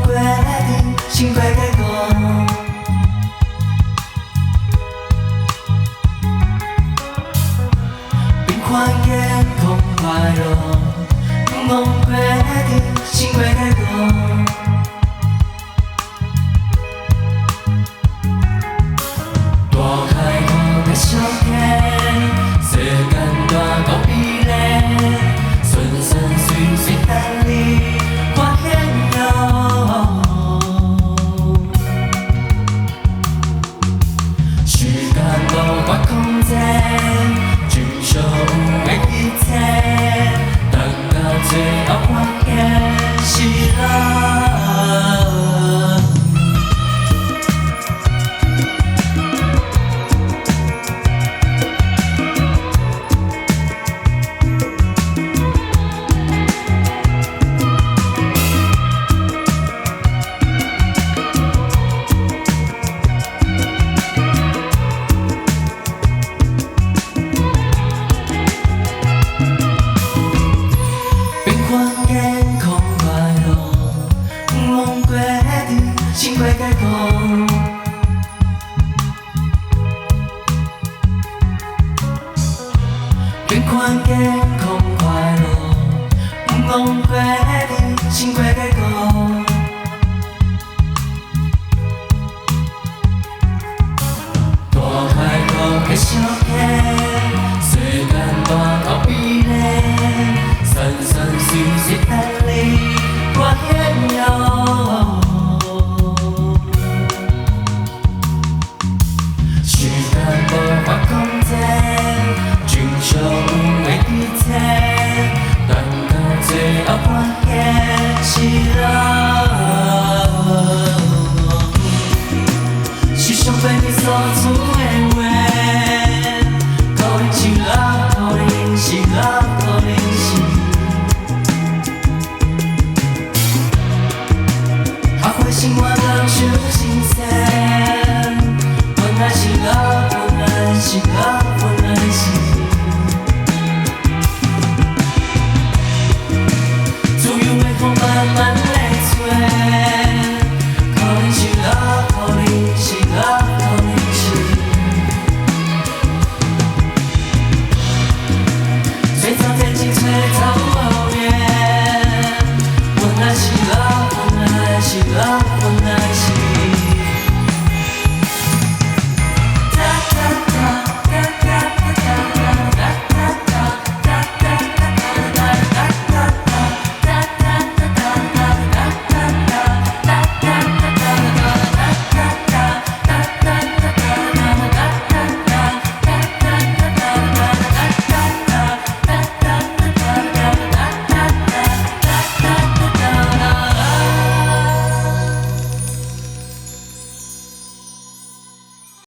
决定，心快改过。变换眼空快乐，梦决定，心快改过。大开口的笑脸，世间大到比例，顺顺遂遂等你发现了。时间无法控制，全所有的一切，等到最后发现是咱。眼空快乐，梦决定，心快改过。变换眼空快乐，梦决定，心快改过。大开口的笑脸，世间大到比例。顺顺遂遂等你发现了，时间无法控制，全所有的一切，等到最后发现是咱。是上辈你所做的话，可能是咱，可能是咱，可能是。心我让休息。